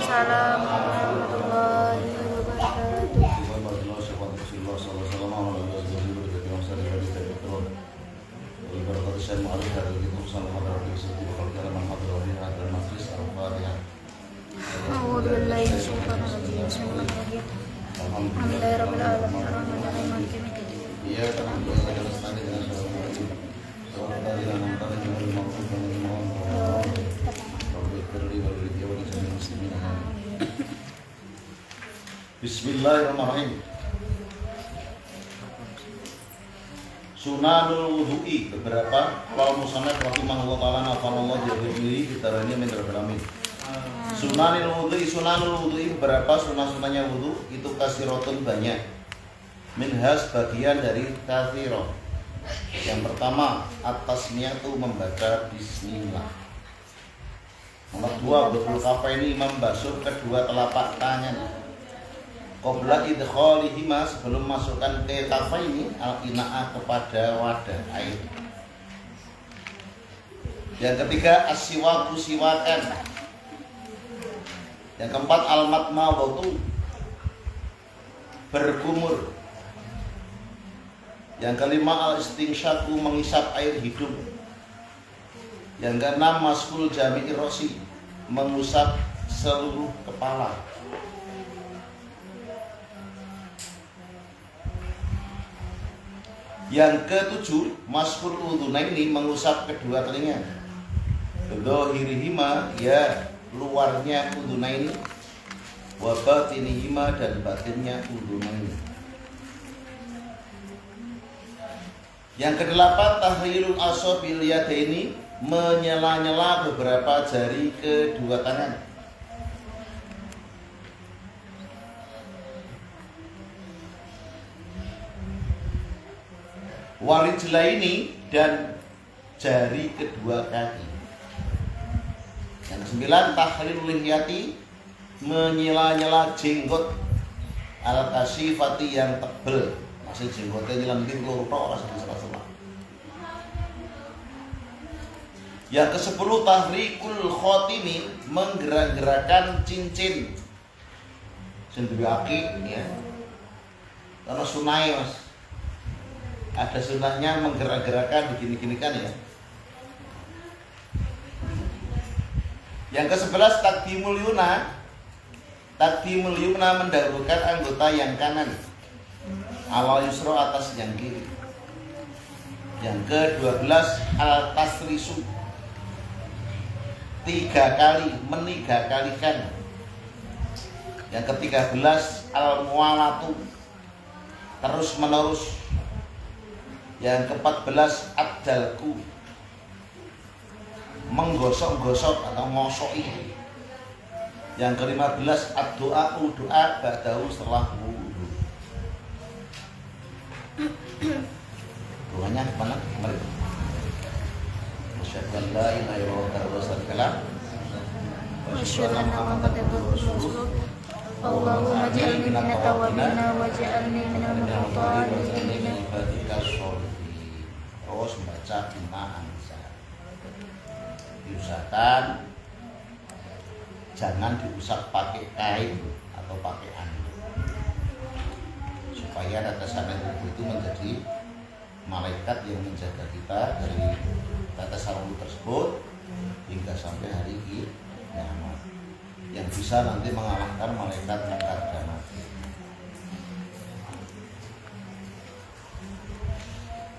Waalaikumsalam warahmatullahi wabarakatuh. A'udzu billahi minasyaitonir rajim. Bismillahirrahmanirrahim. Alhamdulillahirabbil alamin arrahmanirrahim maliki yaumiddin. Bismillahirrahmanirrahim. Sunanul wudu'i beberapa wal musannaf rahimahullah taala nafallahu jadili bitarani min rabbil alamin. Sunanul wudu'i beberapa sunah-sunahnya wudu itu kasiratun banyak. Minhas bagian dari katsirah. Yang pertama at-tasmiyatu membaca bismillah. Nomor 2 betul kafaini membasuh kedua telapak tangan. Qabla idkhalihima sebelum masukkan ke kafaini al-ina'ah kepada wadah air. Yang ketiga as-siwaku siwakan. Yang keempat al-matmawatu berkumur. Yang kelima al-istinsyaku menghisap air hidung. Yang keenam maskul jami'ir rosi mengusap seluruh kepala. Yang ketujuh maskul udhunaini mengusap kedua telinga. Dhahirihima ya luarnya udhunaini, wa batinihima dan batinnya udhunaini. Yang kedelapan tahlilul asabil yadaini menyela-nyela beberapa jari kedua tangan. Warijlaini dan jari kedua kaki. Yang kesembilan tahlilul lihyati menyela-nyela jenggot al-kasifati yang tebel. Masih jenggotnya nyelempit loro tok ora salah-salah. Yang ke-10 tahrikul khotimi menggerak-gerakan cincin. Sing duwe aki ya. Karena sunai Mas. Ada sunahnya menggerak-gerakan begini-gini kan ya. Yang ke-11 takdimul yumna. Takdimul yumna mendahulukan anggota yang kanan. Awal yusro atas yang kiri. Yang ke-12 al-tasrisu 3 kali meniga-kalikan. Yang ke-13 al-mualatu terus menerus. Yang ke-14 ad-dalku menggosok-gosok atau ngosoki. Yang ke-15 ad-doa doa ba'dahu setelah wudu. Doanya mana? Mari. Asyhadu an la ilaha illallah wa Asyhadu anna Muhammadan rasulullah. Allahumma ij'alni minat tawwabin waj'alni minal mutatahhirin. Terus membaca binaan. Diusahakan jangan diusap pakai kain atau pakai anduk, supaya tetesan air wudu itu menjadi malaikat yang menjaga kita dari tetesan wudu tersebut hingga sampai hari kiamat, yang bisa nanti mengalahkan malaikat mungkar dan nakir.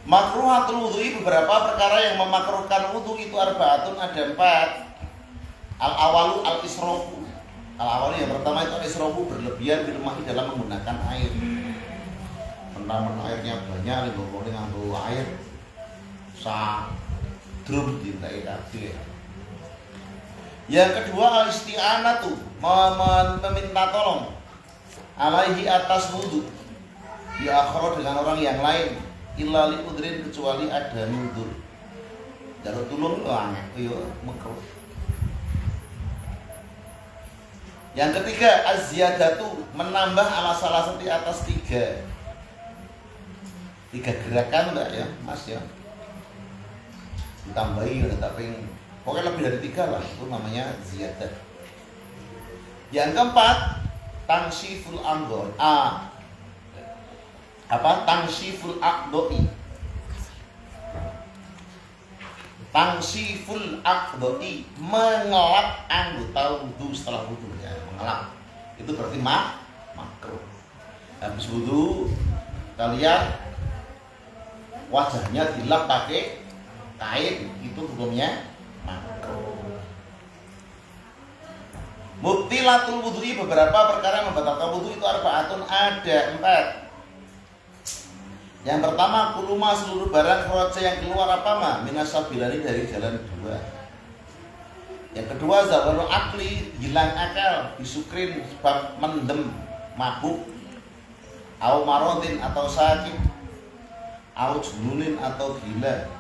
Makruhatul wudhu, beberapa perkara yang memakruhkan wudhu itu arbaatun, ada 4. Al-awalu al-israfu. Al-awalu yang pertama itu al-israfu, berlebihan bilmahi dalam menggunakan air. Menamun airnya banyak, lebih nganggo air sa drum dintai kabeh. Yang kedua al-isti'anatu, meminta tolong alaihi atas wudhu, diakhara dengan orang yang lain. Illa li udrin, kecuali ada nudur. Jalur tulung itu aneh, itu makruh. Yang ketiga az-ziyadatu, menambah ala salah satu atas 3 gerakan enggak ya Mas ya, ditambahi tapi pokoknya lebih dari 3 lah, itu namanya ziyadah. Yang keempat, tangsiful anggo. Tangsiful aqdoi. Tangsiful aqdoi, mengelap anggota wudu setelah wudu ya, mengelap. Itu berarti makruh. Habis wudu kalian wajahnya dilap pakai kain, itu hukumnya makruh. Mubtilatul wudu'i, beberapa perkara yang membatalkan wudu itu arba'atun, ada 4. Yang pertama, kuluma, seluruh barang kharaja yang keluar apa ma minasabilani, dari jalan 2. Yang kedua, zawalul akli, hilang akal, bisukrin, sebab mendem, mabuk, au marodin atau sakit, au jununin atau gila,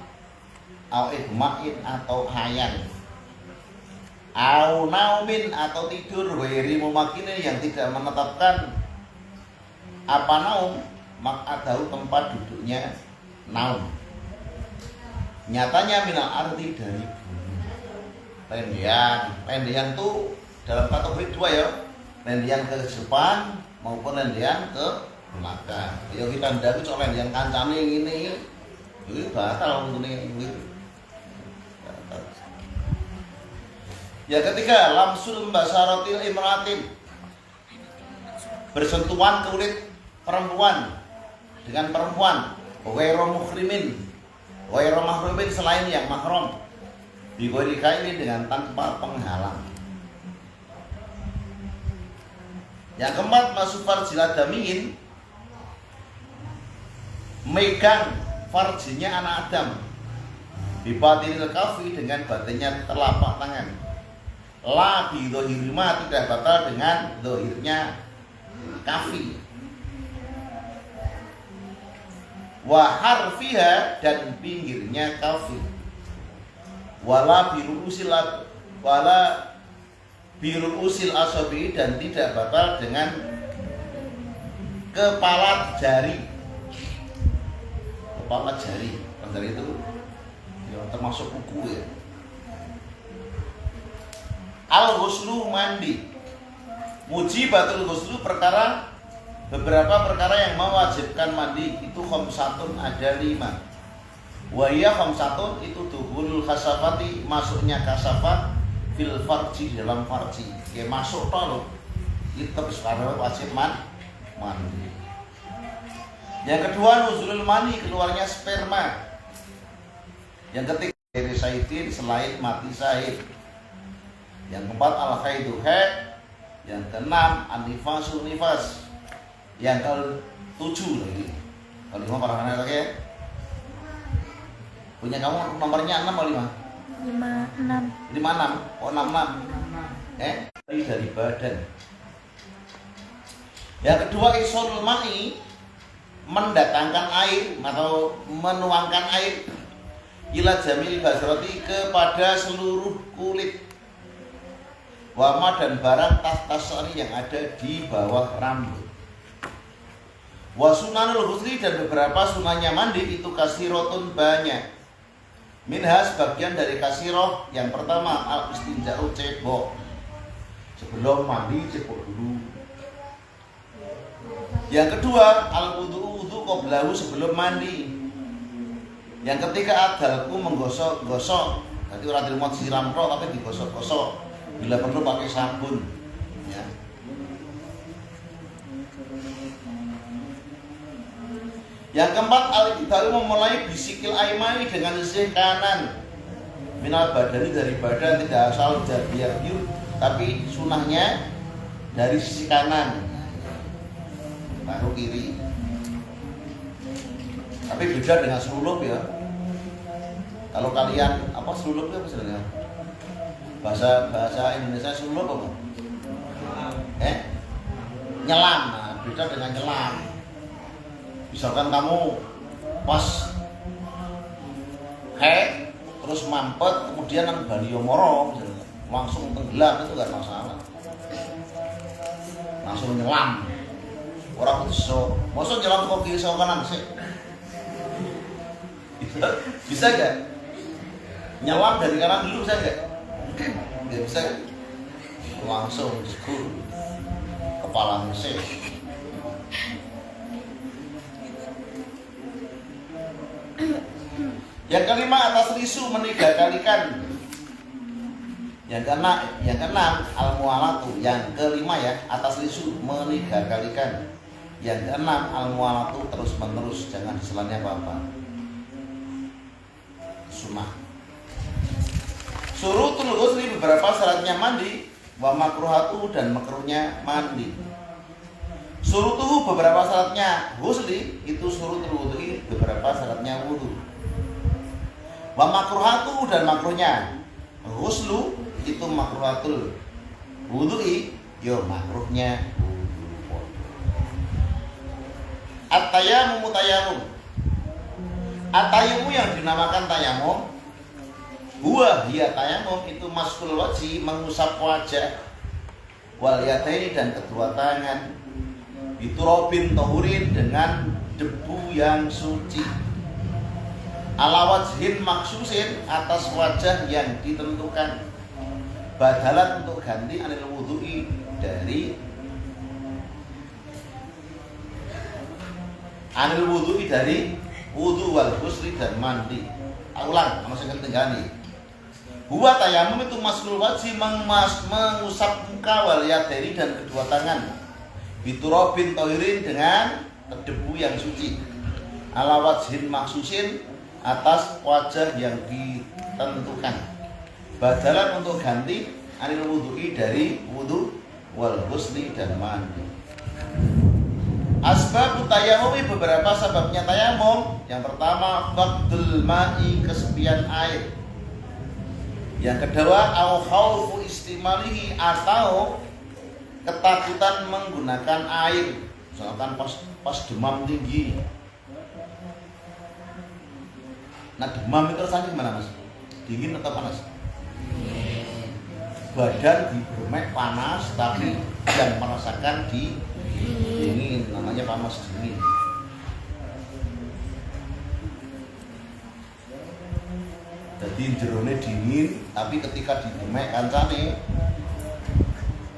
au igma'in atau hayang, au naumin atau tidur, wairi mumakinin, yang tidak menetapkan apa naum, mak'adahu, tempat duduknya naum. Nyatanya minal arti, dari bumi. Lendian tuh dalam kategori 2 ya, lendian ke depan maupun lendian ke belakang. Ya kita ndak cok lendian kancane ngene iki batal ngene iki. Ya ketiga, lamsul basaratil imratin, bersentuhan kulit perempuan dengan perempuan, ghairu muhrimin, ghairu mahrumin, selain yang mahram, bighairi kainin, dengan tanpa penghalang. Yang keempat, masuk farjil adamiin, megang farjinya anak Adam, bibatinil kafi, dengan batinnya telapak tangan, la bi dhahirima, tidak batal dengan dhahirnya kafi, wa harfiha, dan pinggirnya kafi, wala birul usil asabi, dan tidak batal dengan kepala jari. Kepala jari itu ya, termasuk kuku ya. Al-ghuslu, mandi. Mujibatul ghuslu, beberapa perkara yang mewajibkan mandi itu khamsatun, ada 5. Wa hiya khamsatun, itu dukhulul kasafati, masuknya kasafat, fil farji, dalam farji. Ya masuk toh, itu sekarang wajib mandi. Yang kedua, nuzulul mani, keluarnya sperma. Yang ketiga, dari saidin, selain mati sahid. Yang keempat, al khaidu, haid. Yang keenam, an-nifasu, nifas. Yang ke-7 lagi. Ke-5 para anak lagi ya. Punya kamu nomornya 6 atau 5? 56. 56. Oh 66. Dari badan. Yang kedua, isolul ma'i, mendatangkan air atau menuangkan air, ila jamil basrati, kepada seluruh kulit, wama, dan barang tasari, yang ada di bawah rambut. Wa sunanul ghusli, dan beberapa sunahnya mandi itu kasirotun, banyak. Minha, sebagian dari kasiroh. Yang pertama, al istinja'u, cebok. Sebelum mandi cebok dulu. Yang kedua, al wudu qoblahu, sebelum mandi. Yang ketiga, adalku, menggosok-gosok. Jadi orang terima siram roh, tapi digosok-gosok. Bila perlu pakai sabun ya. Yang keempat, al-ibtidalu, memulai bisikil aimani, dengan sisi kanan, minal badani, dari badan, tidak asal biar biur, tapi sunahnya dari sisi kanan baru kiri. Tapi beda dengan selulup ya. Kalau kalian apa selulup itu apa sebenarnya? Bahasa Indonesia selulup apa? Nyelam. Nah, beda dengan nyelam. Misalkan kamu pas haid terus mampet, kemudian nang Baliomoro misalnya, langsung tenggelam, itu gak masalah. Langsung nyelam. Orang iso, masa nyelam kok kiri sama kanan sih? Bisa gak? Nyelam dari kanan dulu bisa gak? Gak bisa kan? langsung jegur kepala mesin. Yang kelima, atas risu meniga-kalikan. Yang keenam al-mu'alatu. Yang kelima ya, atas risu meniga-kalikan. Yang keenam al-mu'alatu, terus menerus, jangan diselanya apa-apa. Sunnah. Surutul ghusli, beberapa syaratnya mandi. Wa makruhatu, dan makruhnya mandi. Surutuhu, beberapa syaratnya ghusli. Itu surutul wudu'i, beberapa syaratnya wudu. Wa makruhatu, dan makruhnya ghuslu, itu makruhatul wudu'i, yo makruhnya wudu. At-tayammum, tayamum. At-tayammum yang dinamakan tayamum, huwa hiya tayamum, itu maskul wajhi, mengusap wajah, wal yadaini, dan kedua tangan, biturabin tahurin, dengan debu yang suci, ala wajhin maksusin, atas wajah yang ditentukan, badalan, untuk ganti, anil wudu'i, dari wudu, wal ghusli, dan mandi. Ulang, masih ketinggalan. Huwa tayamum, itu maskul wajhi, mengusap muka, wal yadaini, dan kedua tangan, biturabin tahirin, dengan debu yang suci, ala wajhin maksusin, atas wajah yang ditentukan, badalan, untuk ganti, anil wudu'i, dari wudu, wal ghusli, dan mandi. Asbab tayamum, beberapa sebabnya tayamum. Yang pertama, faqdul ma'i, kesepian air. Yang kedua, au khaufu istimalihi, atau ketakutan menggunakan air, misalkan pas demam tinggi. Nah, demam itu rasanya gimana, Mas? Dingin atau panas? Badan dibermek panas, tapi yang merasakan dingin, namanya panas dingin. Jadi jerone dingin, tapi ketika dibermek kancane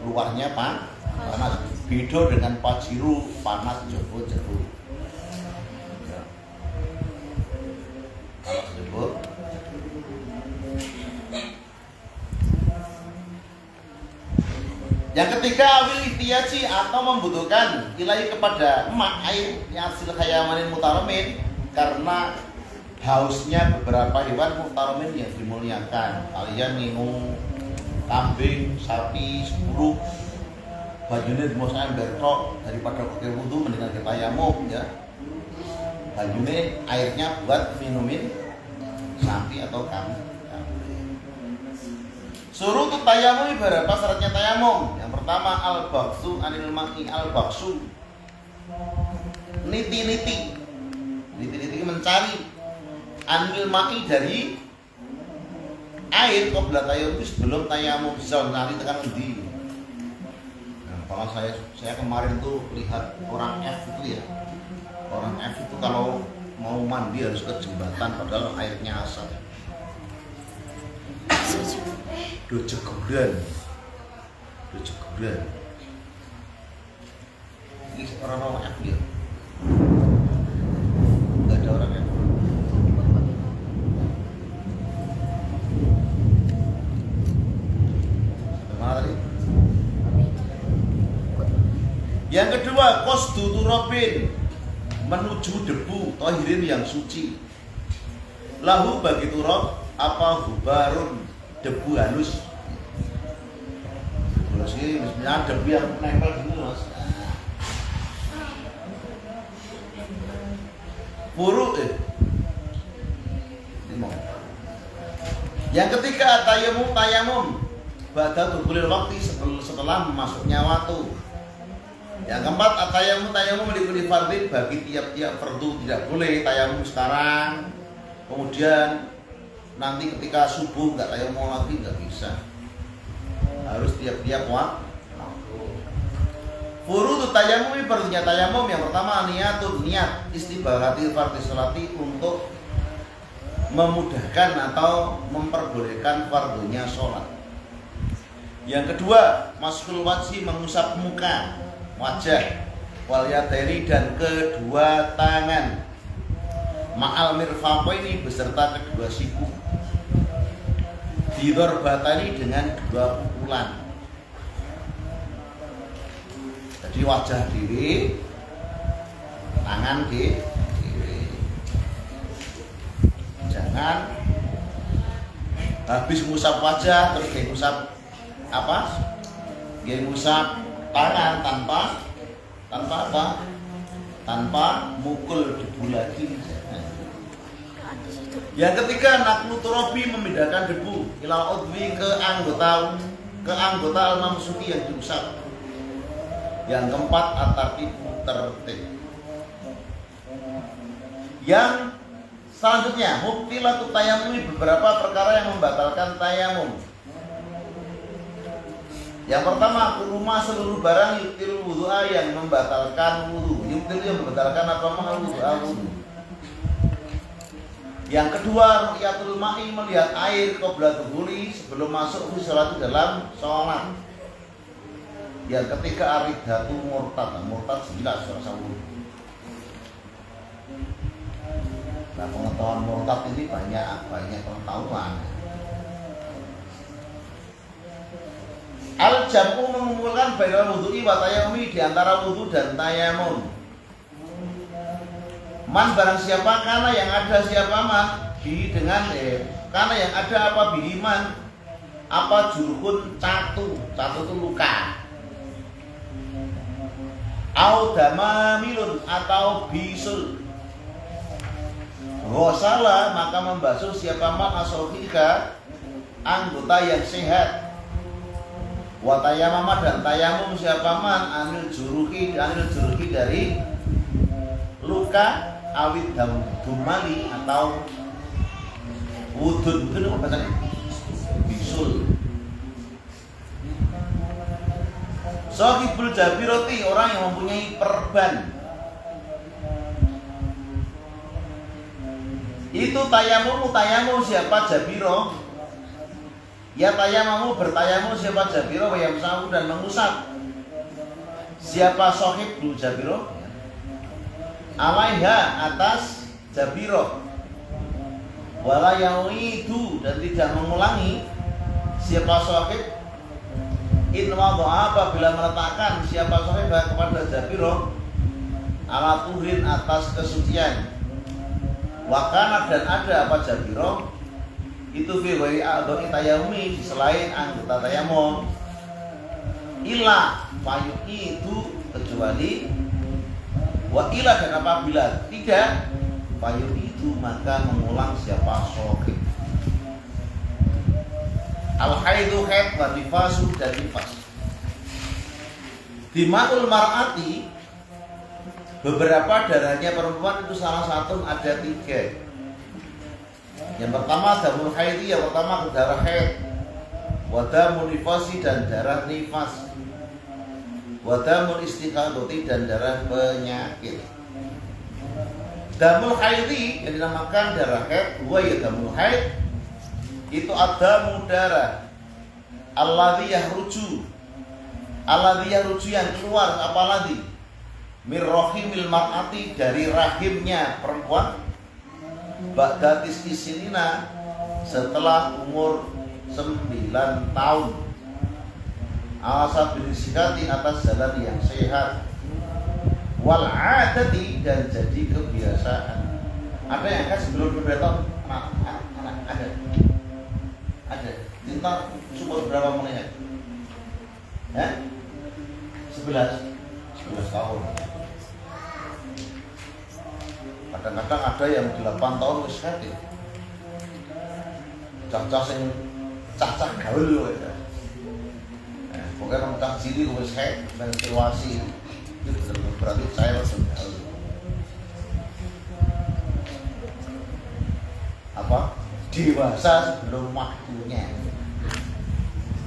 luarnya panas. Beda dengan pajiru, panas jero-jero. Yang ketiga, awil ihtiyaji, atau membutuhkan, ilahi, kepada emak, air yang hasil khayamanin mutaramin, karena hausnya beberapa hewan mutaramin yang dimuliakan. Kalian minum kambing, sapi, sepuluh, bajunya dimusakan bertok, daripada pakai wudu mendingan kita tayamum ya. Bajunya airnya buat minumin sapi atau kambing. Suruh tuh tayamum, beberapa syaratnya tayamum. Yang pertama, al-baksu anil ma'i, al-baksu, niti-niti, mencari, anil ma'i, dari air, qabla tayamum, sebelum tayamum, bisa mencari tekan di. Nah, kalau saya kemarin tuh lihat orang F itu ya, orang F itu kalau mau mandi harus ke jembatan, padahal airnya asal. Dojeguran. Ini orang F ya? Enggak ada orang F. Mana tadi? Yang kedua, qasdu turabin, menuju debu tahirin yang suci. Lahu, bagi turab, apa hubarun, debu halus. Halus ini misalnya debu yang nempel gitu, Mas. Puru Yang ketiga, tayamum ba'da dukhulil waqti, setelah masuknya waktu. Yang keempat, tayamum li fardhin, bagi tiap-tiap fardu. Tidak boleh tayamum sekarang, kemudian nanti ketika subuh nggak tayamum lagi, nggak bisa. Harus tiap-tiap waktu. Furudut tayamum, fardunya tayamum. Yang pertama, niat istibaratil fardhi sholati, untuk memudahkan atau memperbolehkan fardunya sholat. Yang kedua, maskhul wajhi, mengusap muka, wajah, wal yadaini, dan kedua tangan, ma'al mirfaqaini, beserta kedua siku, didorbatani, dengan dua pukulan. Jadi wajah diri, tangan diri. Jangan habis ngusap wajah terus kayak ngusap apa? Kayak ngusap tangan tanpa mukul debu lagi. Yang ketiga, naklu turabi, memindahkan debu ila udwi, ke anggota al-mamsuki yang diusap. Yang keempat, at-tartib, tertib. Yang selanjutnya, mubtilatu tayamumi, beberapa perkara yang membatalkan tayamum. Yang pertama, kuruma, seluruh barang yubtil wudu'a, yang membatalkan wudu. Yubtil yang membatalkan apa? Wudu. Yang kedua, ru'yatul ma'i, melihat air qabla dukhuli, sebelum masuk fi salat, dalam sholat. Yang ketiga, aridatu murtad. Murtad jelas rasa wudu. Nah, pengetahuan murtad ini banyak pengetahuan. Al-jam'u, mengumpulkan bainal wudu'i wa tayamumi, di antara wudu dan tayamum. Man, barang siapa, karena yang ada siapa man, bi, dengan karena yang ada apa, bihiman, apa, jurhun, catu itu luka, au damamilun, atau bisul, ghosala, maka membasuh siapa man asofika, anggota yang sehat, wa tayamama, dan tayamum siapa man anil juruhi dari luka, awit dumali, atau wudun, itu apa bahasanya? Bisul. Sohibul jabiroti, orang yang mempunyai perban. Itu tayamum siapa? Jabiro. Ya tayamamu, bertayamum siapa? Jabiro, wayamsahu, dan mengusap siapa? Sohibul jabiro. Alaiha, atas jabiro. Wala yawidu, dan tidak mengulangi siapa sohib. In wadha'a, apabila meletakkan siapa sohib kepada jabiro, ala tuhin, atas kesucian. Wakana, dan ada apa jabiro itu fi ghairi a'dha'i tayamumi, selain anggota tayamum. Ila fayu'i, itu kecuali wa ila, dan apabila tidak fayu'i, itu maka mengulang siapa sohib. Al-haidu, haid, wa nifasu, dan nifas. Dima'ul mar'ati, beberapa darahnya perempuan itu salah satu ada 3. Yang pertama damul haidi, yang pertama darah haid, wadamul nifasi, dan darah nifas, wadamul istiqadoti, dan darah penyakit. Damul haidi yang dinamakan darah haid, wa ya damul haid, itu ada darah alladhi yahruju, yang keluar, apalagi mirrohimil mar'ati, dari rahimnya perempuan, ba'da tis'i sinina, setelah umur 9 tahun, ala bilisikati, atas jalan yang sehat, wal adati, dan jadi kebiasaan. Ada yang kan sebelum 2 tahun ada cinta umur berapa mulainya? 11 tahun. Kadang-kadang ada yang 8 tahun wis sehat ya. Cacah sing cacah gaul ya. Pokoknya orang cacah cili wis sehat, menstruasi. Itu berarti saya langsung gaul. Apa? Dewasa sebelum waktunya.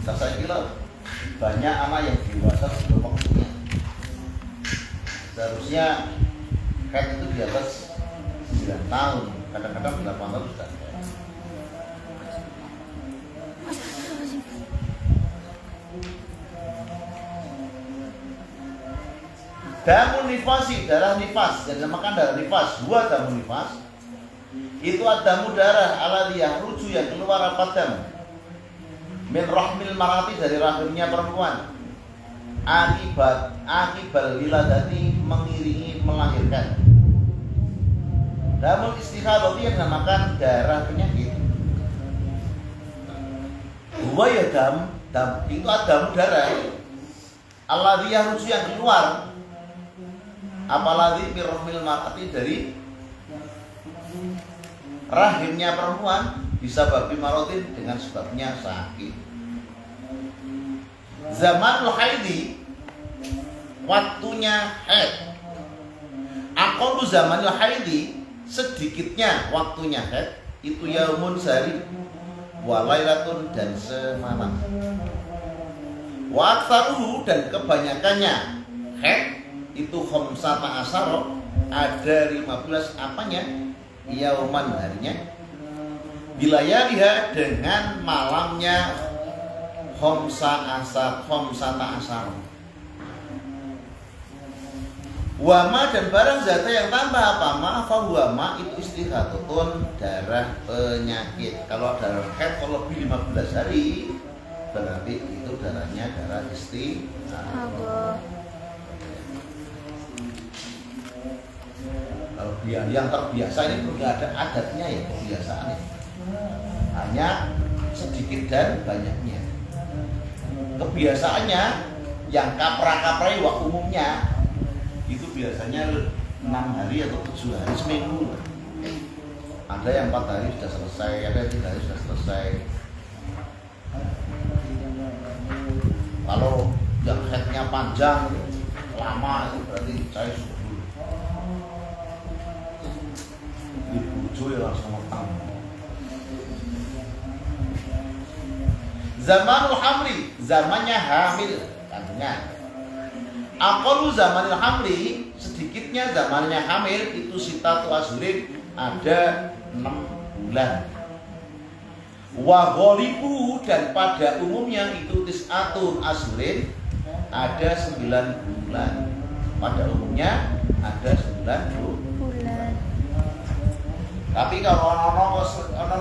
Saya kira banyak anak yang dewasa sebelum waktunya. Seharusnya haid itu di atas 9 tahun, kadang-kadang 8 tahun sudah. Damun nifasi, darah nifas, yang dinamakan darah nifas. Dua damun nifas itu adamu darah aladhi yahruju yang keluar apa dam min rahmil marati, dari rahimnya perempuan, akibal wiladati, mengiringi melahirkan. Damun istihadah yang dinamakan darah penyakit. Dua ya dam itu adamu darah aladhi yahruju yang keluar apalagi min rahmil marati, dari rahimnya perempuan, bisa babi marotin, dengan sebabnya sakit. Zamanul haidi, waktunya haid. Aqallu zamanul haidi, sedikitnya waktunya haid itu yaumun, sehari, walailatun, dan semalam. Wa aktsaruhu, dan kebanyakannya haid itu khamsata asyara, ada 15 apanya? Yauman, harinya, bilayaliha, dengan malamnya, khamsata asyara. Wama, dan barang zata yang tambah apa? Ma'afa wama, itu istihadatun, darah penyakit. Kalau darah haid kalau lebih 15 hari, berarti itu darahnya darah istihadah. Kalau yang terbiasa ini nggak ada adatnya ya, kebiasaan ini. Hanya sedikit dan banyaknya. Kebiasaannya yang kapra-kaprai umumnya itu biasanya 6 hari atau 7 hari seminggu. Ada yang 4 hari sudah selesai, ada yang 3 hari sudah selesai. Kalau yang haidnya panjang, lama, itu berarti saya subuh. Dibujuk ya langsung metang. Zamanul hamli, zamannya hamil, kandungan. Aqallu zamanil hamli, sedikitnya zamannya hamil itu sitatu asyurin, ada 6 bulan. Wa ghalibu, dan pada umumnya itu tis'atun asyurin, ada 9 bulan. Pada umumnya ada 9 bulan. Tapi kalau orang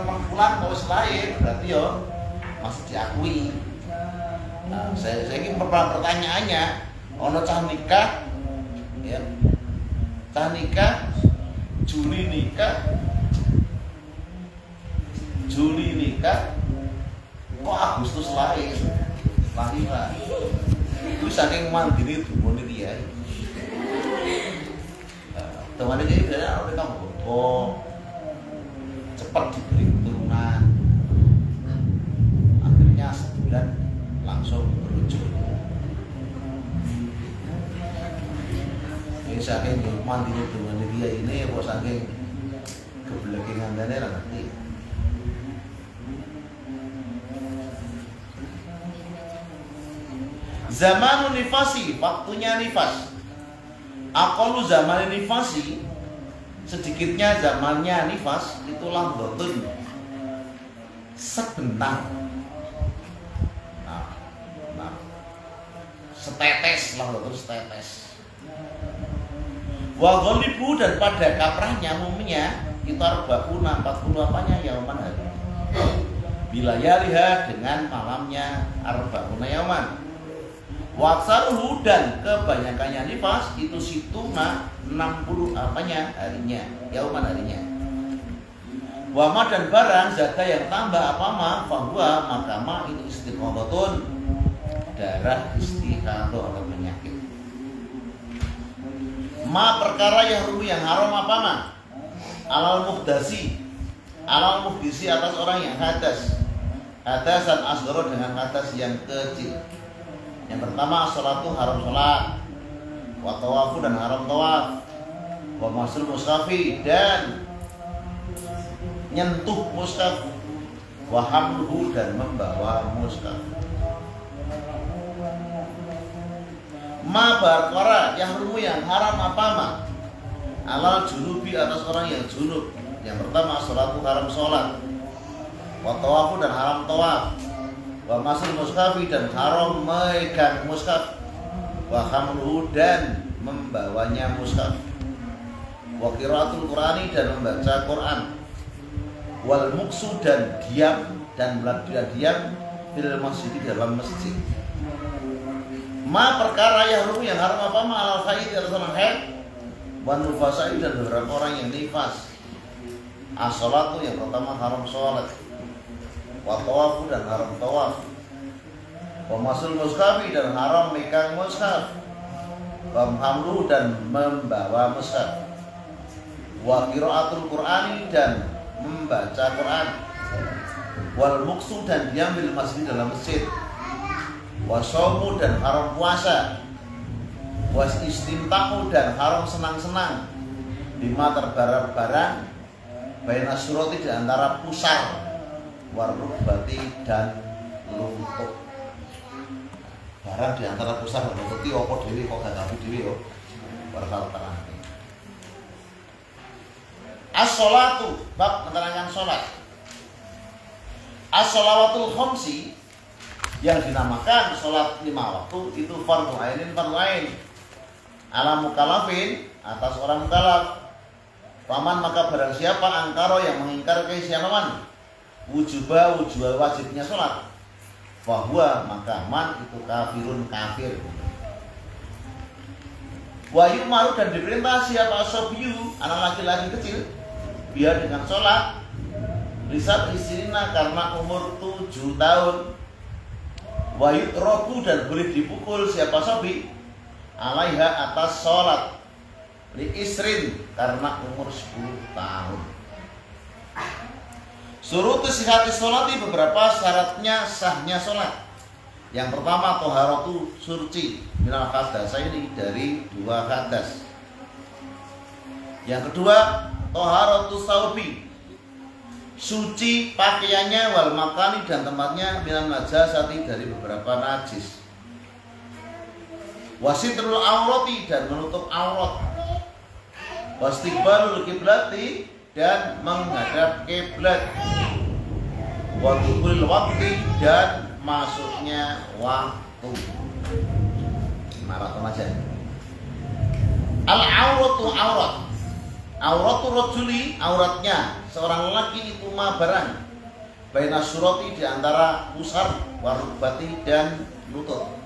6 bulan kalau lahir, berarti ya masih diakui. Nah, saya ingin pertanyaannya, ono cah nikah, ya, cah nikah, Juli nikah, kok Agustus lahiran. Itu saking mandiri dumone dia. Teman ini biasanya orang kamu cepat diberi keturunan, akhirnya sebulan langsung merujuk. Ini saking mandiri dengan dia ini, kok saking kebelekingan dan ngerti. Zamanun nifasi, waktunya nifas. Aqallu zaman nifasi, sedikitnya zamannya nifas itu lamdotun, sebentar. Nah, setetes, lamdotun setetes. Wa ghalibu, dan pada kaprahnya umumnya itu 40 apanya yauman hari. Bilayaliha, dengan malamnya 40 yauman. Waksaruhu, dan kebanyakannya nifas itu situna 60 apanya harinya, yauman harinya. Wama, dan barang zada yang tambah apama, fahuwa makama itu istiqodatun, darah istiqadah atau penyakit. Ma, perkara yang rugi, yang haram apama, alal muhdasi atas orang yang hadas, hadasan asghara, dengan hadas yang kecil. Yang pertama, sholatu, haram sholat, wa tawafu, dan haram tawaf, wa masul mushafi, dan nyentuh mushaf, wa hamluhu, dan membawa mushaf. Ma, perkara yahrumu, yang haram apama, alal junubi, atas orang yang junub. Yang pertama, sholatu, haram sholat, wa tawafu, dan haram tawaf, wa masul mushafi, dan haram megang mushaf, wa hamluhu, dan membawanya mushaf, wa qiraatul Qur'ani dan membaca Quran, wal muksu dan diam fil masjid dalam masjid. Ma perkara yahrum yang haram apa ma al haid atas orang haid, wan nufasai dan beberapa orang yang nifas. As-salatu yang pertama haram sholat, wa tawafu dan haram tawaf, wa masul mushafi dan haram megang mushaf, wa hamlu dan membawa mushaf, wa qiraatul Qur'ani dan membaca Quran, wal muksu dan diam bil masjid dalam masjid, wa shaumu dan haram puasa, was istimta'u dan haram senang-senang, bima terbarang-barang baina surati di antara pusar, warukbati dan lutut. Barang di antara pusar dan lutut iki apa dhewe kok gak gawe dhewe yo. Bakal terang. As-sholatu bab menerangkan sholat. As-sholawatul khamsi yang dinamakan sholat 5 waktu itu fardhu ainin ala mukallafin atas orang mukallaf. Paman maka barang siapa angkaro yang mengingkar keisiaman wajibnya sholat, bahwa maka man itu kafirun kafir. Wa yu'maru dan diperintah siapa asobiyu anak laki-laki kecil biar dengan sholat risat isrina karena umur 7 tahun. Wa yu'robu dan boleh dipukul siapa sobi alaiha atas sholat li isrin karena umur 10 tahun. Surut sihati sholat beberapa syaratnya sahnya sholat. Yang pertama toharatu suci minal ini dari 2 hadas. Yang kedua toharatu saubi suci pakaiannya wal makani dan tempatnya minal najasati dari beberapa najis. Wasitrul aurati dan menutup aurat. Wastiqbalul kiblati dan menghadap kiblat. Wa dukhulul waqti dan masuknya waktu. Maraton aja. Al-auratu aurat. Auratu rajuli auratnya seorang lelaki itu ma barang. Baina surati di antara pusar, warubati dan lutut.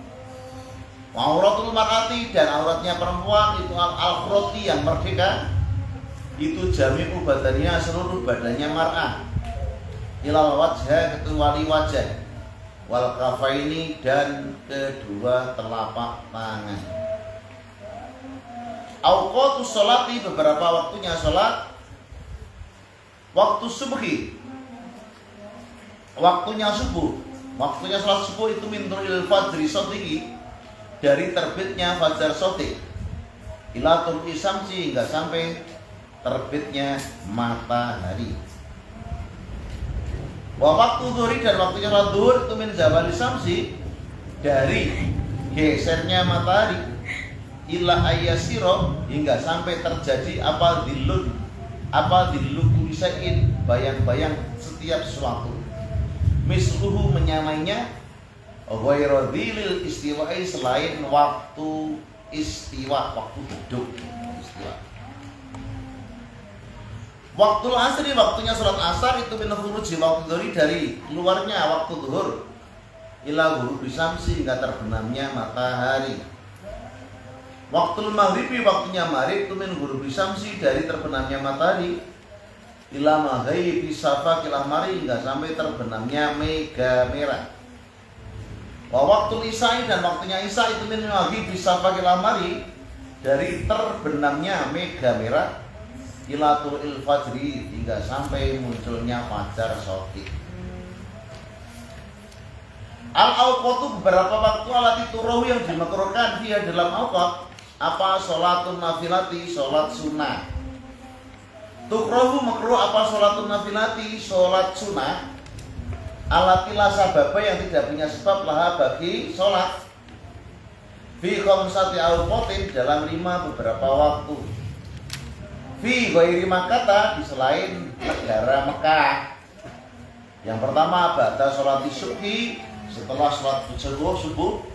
Auratul mar'ati dan auratnya perempuan itu al-khurati yang merdeka itu jami'u badannya seluruh badannya mar'ah ilal wajah kecuali wajah wal kafaini dan kedua telapak tangan. Awqatus sholati beberapa waktunya sholat. Waktu subuhi waktunya subuh. Waktunya sholat subuh itu min tulil fajri sodiki dari terbitnya fajar sotik ila tulu'i samsi hingga sampai terbitnya matahari. Wa waktu zuhri dan waktunya sholat zuhur itu min zawali samsi dari gesernya matahari ila ayyasiro hingga sampai terjadi apa dillu kulisain bayang-bayang setiap sesuatu misluhu menyamainya ghairu dzilil istiwa'i selain waktu istiwa, waktu duduk istiwa. Waktu asri waktunya sholat asar itu min khuruji waktu dhuhri dari keluarnya waktu zuhur ila ghurubi syamsi hingga terbenamnya matahari. Waktu maghribi waktunya maghrib itu min ghurubi syamsi dari terbenamnya matahari ila maghribi safaqil ahmari hingga sampai terbenamnya mega merah. Wa waktu isya dan waktunya isya itu min maghribi safaqil ahmari dari terbenamnya mega merah ila tulil fajri hingga sampai munculnya fajar shadiq. Al-awqatu beberapa waktu alati turahu yang dimakruhkan dia dalam awqat apa sholatun nafilati sholat sunnah. Tukrahu makruh apa sholatun nafilati sholat sunnah alatilah sababa yang tidak punya sebab laha bagi sholat fi khamsati awqatin dalam 5 beberapa waktu fi ghairi Makkah di selain negara Mekah. Yang pertama ba'da sholat subhi setelah sholat subuh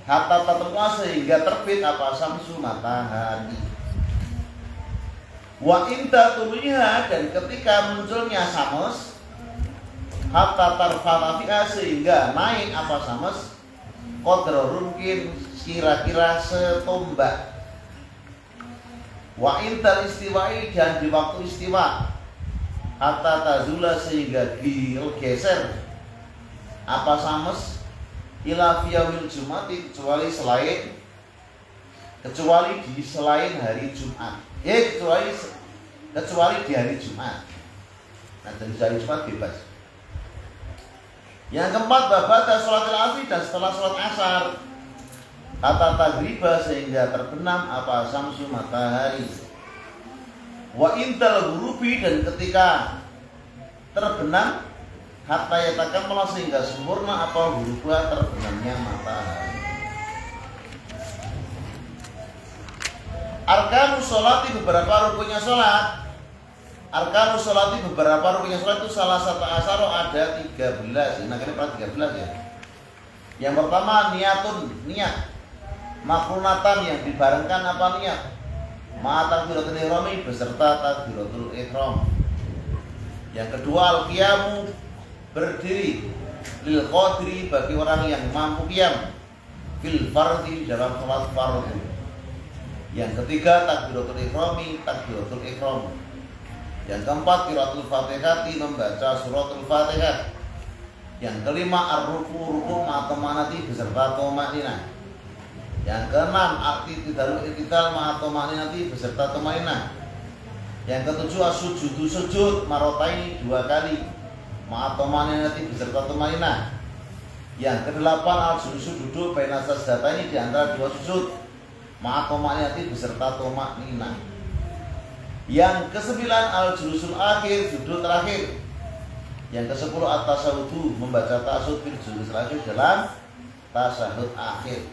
hatta tatlu'a sehingga terbit apa samsu matahari. Wa inta tuluiha dan ketika munculnya samos hatta tarfalafiha sehingga naik apa samos qadra rumkin kira-kira setombak. Wa intal istiwa'i dan di waktu istiwa hatta tazula sehingga geser apa samos ila fiyamil jumati kecuali di selain hari Jumat. Kecuali di hari Jumat. Nah, dari hari Jumat bebas. Yang keempat babada sholatil asri dan setelah sholat asar hatta taghriba sehingga terbenam apa samsu matahari. Wa intal ghurubi dan ketika terbenam hatta yatakamala sehingga sempurna apa hurufnya terbenamnya matahari. Arkanus sholati beberapa rukunnya sholat. Arkanus sholati beberapa rukunnya sholat itu salah satu asaro ada 13. Nah ini pada 13 ya. Yang pertama niat makrunatan yang dibarengkan apa niat? Ma takbiratul ihrami beserta takbiratul ihram. Yang kedua al-qiyamu berdiri lil qadri bagi orang yang mampu qiyam fil fardhi dalam salat fardhu. Yang ketiga takbiratul ihram. Yang keempat qiraatul fatihati membaca suratul fatihah. Yang kelima ar-ruku ma'atoma'nati beserta tomaninah. Yang keenam arti tidarul iktidal ma'atoma'nati beserta tomaninah. Yang ketujuh sujud marotaini 2 kali ma'atoma'nati beserta tomaninah. Yang kedelapan al-sujud duduk baina sajdataini di antara 2 sujud ma'atoma'nati beserta tomaninah. Yang ke-9 al-julusul akhir duduk terakhir. Yang ke-10 at-tasawudu membaca tasawuf fil julus akhir dalam tasahud akhir.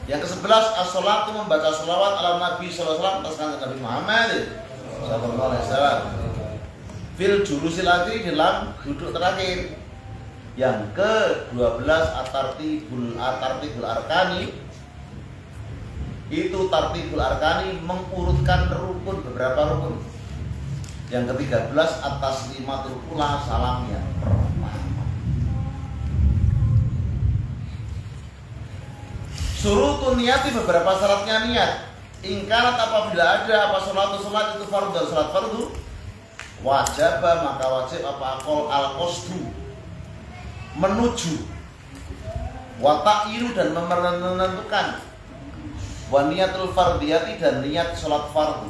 Yang ke-11 as-sholatu membaca sholawat ala Nabi sallallahu alaihi wasallam atas kanjeng Nabi Muhammad sallallahu alaihi wasallam fil julusil akhir dalam duduk terakhir. Yang ke-12 at-tartibul arkani itu tartibul arkani mengurutkan rukun beberapa rukun. Yang ke-13 at-taslimatul ula salam yang pertama. Surutun niyati beberapa syaratnya niat. Ingkarat apabila ada apa sholat itu fardu dan sholat fardu wajib maka wajib apa al-qasdu menuju wa ta'iru dan menentukan wa niyatul fardiyati dan niat sholat fardu.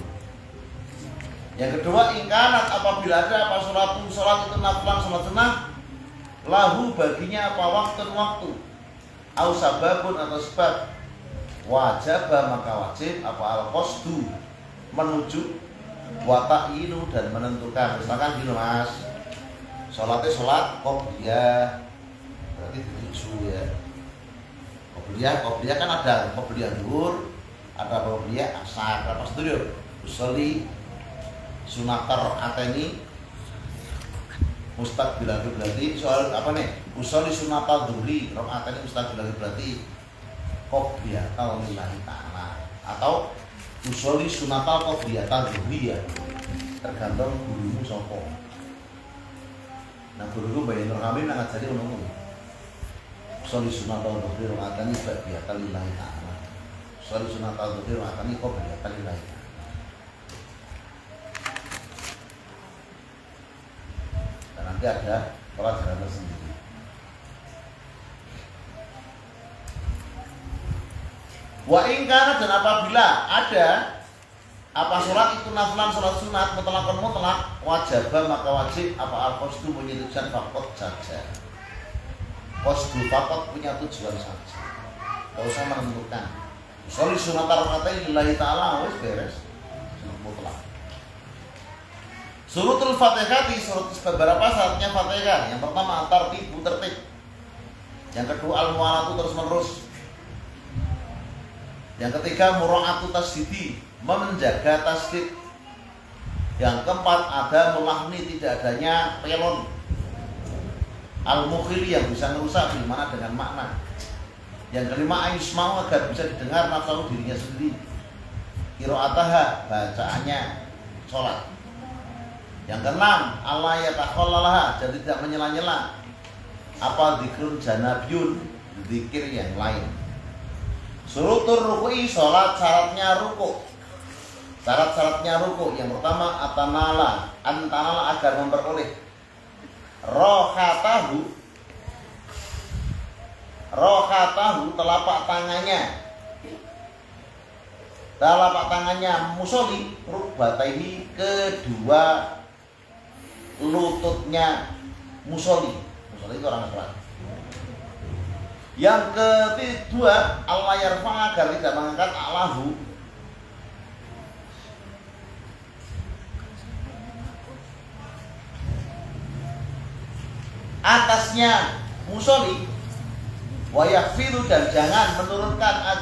Yang kedua ingkanat apabila ada apa sholat itu nafilan sholat sunnah lahu baginya apa waktu au sababun atau sebab wajib maka wajib apa al-qasdu menuju wa ta'inu dan menentukan. Misalkan gini mas, sholatnya sholat qobliyah berarti dituju ya. Qobliyah kan ada qobliyah zuhur, ada qobliyah asar, apa setuju? Usolli sunatar ateni mustaqbilal berarti soal apa nih? Usolli sunatal dhuhri rakaatani mustaqbilal berarti qobliyah lillahi ta'ala atau usolli sunatal qobliyah dhuhri ya. Tergantung gurumu sapa. Nah guruku Mbak Nur Hamim nang ngajari ngono. Usolli sunatal dhuhri rakaatani mustaqbilal lillahi ta'ala. Usolli sunatal dhuhri rakaatani qobliyah lillahi ta'ala. Nanti ada pelajaran tersendiri. Wa in kana dan apabila ada apa sholat itu nafilan sholat sunat mutlak wajib maka wajib apa al-qasdu menyatukan fakot saja. Qasdu fakot punya tujuan saja. Enggak usah menentukan. Sholli sunat rakaatain lillahi ta'ala wis beres. Mutlak. Surutul Fatihati, surut beberapa syaratnya Fatihah. Yang pertama tertib. Yang kedua al-mu'alatu terus menerus. Yang ketiga mura'atu tasdidi, menjaga tasdid. Yang keempat ada mulahni, tidak adanya pelon. Al-mukhili yang bisa merusak gimana dengan makna. Yang kelima aismau agar bisa didengar nafsu dirinya sendiri. Qiraataha bacaannya sholat. Yang keenam Allah yatakhallalah jadi tidak menyela-nyela. Apa zikrun janabiyun zikir yang lain. Surutur ruku'i sholat syaratnya ruku. Syarat-syaratnya ruku yang pertama antanala agar memperoleh rohatahu telapak tangannya musoli rukbataihi kedua lututnya musoli itu orang keras. Yang kedua Allah yarfa agar tidak mengangkat alahu atasnya musoli wa yakfiru dan jangan menurunkan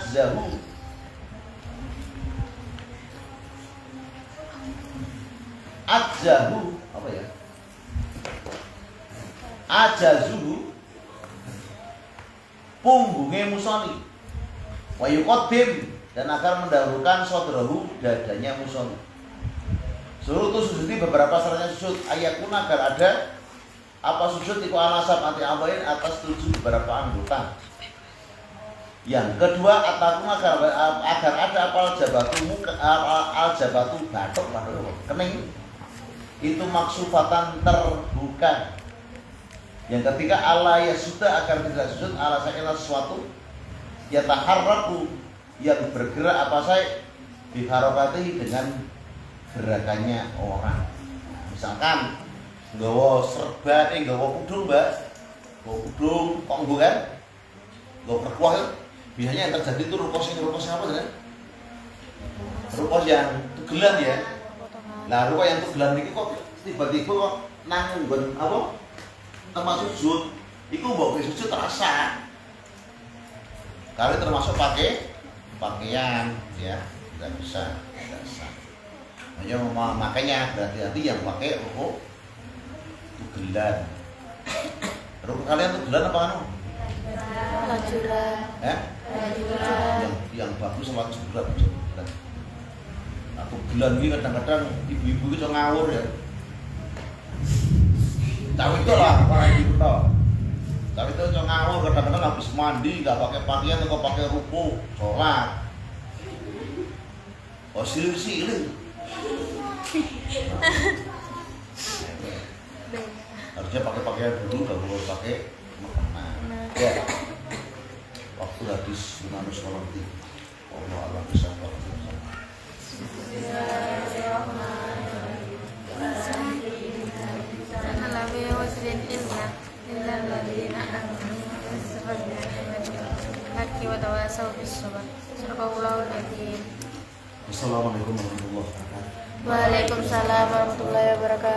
ajzahu apa ya ajazuhu punggungnya musoli wa yuqaddim dan agar mendahulukan sadrahu dadanya musoli. Suruh sujud beberapa syaratnya sujud ayakuna agar ada apa sujud iku alasab anti abain atas 7 beberapa anggota. Yang kedua atakun agar ada apal jabatu batuk kening itu maksufatan terbuka. Yang ketiga Allah ya sudah agar tidak sujud ala sakila sesuatu ya taharraku yang bergerak apa saya biharokati dengan gerakannya orang. Misalkan nggawa serban nggawa kudung mbak, nggawa kudung kok nggo kan nggawa perkuah biasanya yang terjadi itu rukos apa kan rukos yang tugelan ya. Nah rukos yang tugelan ini kok tiba-tiba kok nanggung apa tempat sujud itu mbok sujud terasa kali termasuk pakai pakaian ya tidak bisa. Hanya makanya berhati-hati yang pakai rukuk tugelan. Rukuk kalian tugelan apa anu? Lajuran. Yang bagus sama tugelan. Nah, tugelan ini kadang-kadang ibu-ibu itu ngawur ya. Cawe itu lah orang ibu toh. Cawe itu ngawur kadang-kadang habis mandi nggak pakai pakaian atau pakai rukuk sholat. Oh silir-silir. Harusnya pakai pakaian dulu, nggak boleh pakai makanan. Ya. Waktu habis menanus kolonti. Allah Allah bisa Assalamualaikum warahmatullahi wabarakatuh. Waalaikumsalam warahmatullahi wabarakatuh.